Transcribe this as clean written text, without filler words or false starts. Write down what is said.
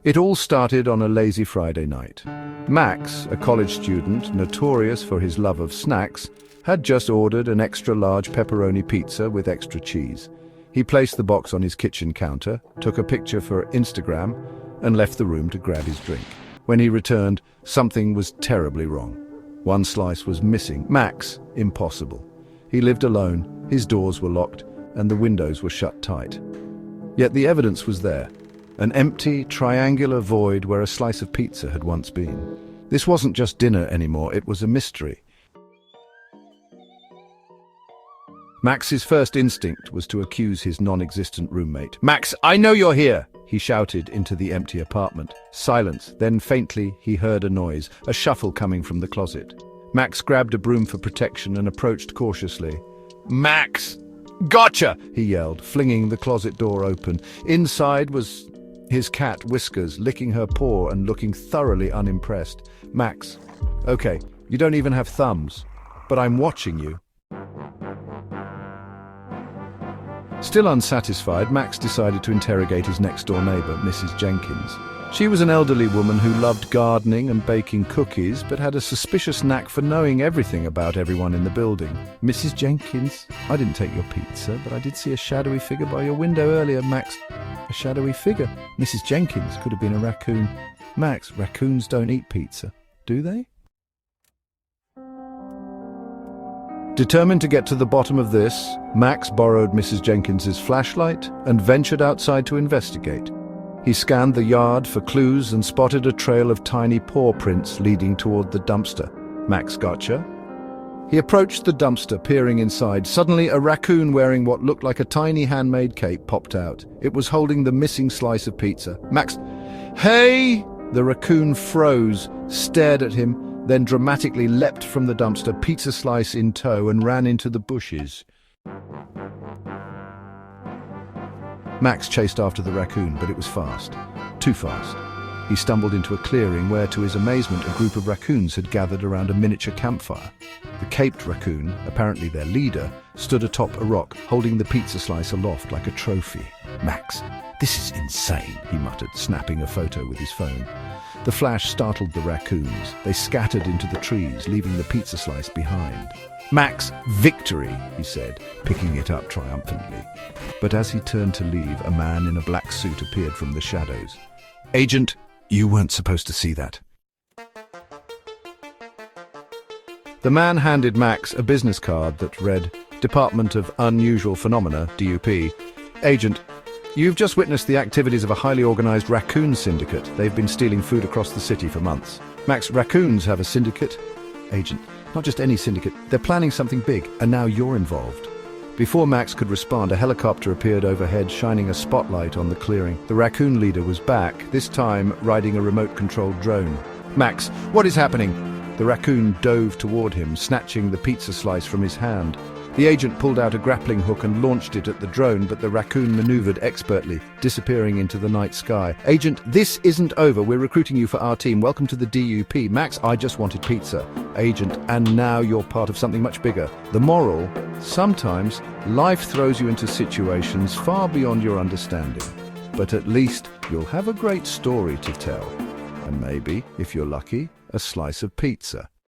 It all started on a lazy Friday night. Max, a college student notorious for his love of snacks, had just ordered an extra-large pepperoni pizza with extra cheese. He placed the box on his kitchen counter, took a picture for Instagram, and left the room to grab his drink. When he returned, something was terribly wrong. One slice was missing. Max, impossible. He lived alone, his doors were locked, and the windows were shut tight. Yet the evidence was there. An empty, triangular void where a slice of pizza had once been. This wasn't just dinner anymore, it was a mystery. Max's first instinct was to accuse his non-existent roommate. "Max, I know you're here!" he shouted into the empty apartment. Silence, then faintly he heard a noise, a shuffle coming from the closet. Max grabbed a broom for protection and approached cautiously. "Max! Gotcha!" he yelled, flinging the closet door open. Inside was his cat Whiskers, licking her paw and looking thoroughly unimpressed. "Max, okay, you don't even have thumbs, but I'm watching you." Still unsatisfied, Max decided to interrogate his next-door neighbor, Mrs. Jenkins. She was an elderly woman who loved gardening and baking cookies, but had a suspicious knack for knowing everything about everyone in the building. "Mrs. Jenkins, I didn't take your pizza, but I did see a shadowy figure by your window earlier, Max." "A shadowy figure? Mrs. Jenkins could have been a raccoon." "Max, raccoons don't eat pizza, do they?" Determined to get to the bottom of this, Max borrowed Mrs. Jenkins's flashlight and ventured outside to investigate. He scanned the yard for clues and spotted a trail of tiny paw prints leading toward the dumpster. "Max, gotcha?" He approached the dumpster, peering inside. Suddenly, a raccoon wearing what looked like a tiny handmade cape popped out. It was holding the missing slice of pizza. "Max, hey!" The raccoon froze, stared at him, then dramatically leapt from the dumpster, pizza slice in tow, and ran into the bushes. Max chased after the raccoon, but it was fast. Too fast. He stumbled into a clearing where, to his amazement, a group of raccoons had gathered around a miniature campfire. The caped raccoon, apparently their leader, stood atop a rock, holding the pizza slice aloft like a trophy. "Max, this is insane," he muttered, snapping a photo with his phone. The flash startled the raccoons. They scattered into the trees, leaving the pizza slice behind. "Max, victory," he said, picking it up triumphantly. But as he turned to leave, a man in a black suit appeared from the shadows. "Agent, you weren't supposed to see that." The man handed Max a business card that read, "Department of Unusual Phenomena, DUP. Agent, you've just witnessed the activities of a highly organized raccoon syndicate. They've been stealing food across the city for months." "Max, raccoons have a syndicate?" "Agent, not just any syndicate. They're planning something big, and now you're involved." Before Max could respond, a helicopter appeared overhead, shining a spotlight on the clearing. The raccoon leader was back, this time riding a remote-controlled drone. "Max, what is happening?" The raccoon dove toward him, snatching the pizza slice from his hand. The agent pulled out a grappling hook and launched it at the drone, but the raccoon maneuvered expertly, disappearing into the night sky. "Agent, this isn't over. We're recruiting you for our team. Welcome to the DUP. Max, I just wanted pizza." "Agent, and now you're part of something much bigger." The moral: sometimes life throws you into situations far beyond your understanding. But at least you'll have a great story to tell. And maybe, if you're lucky, a slice of pizza.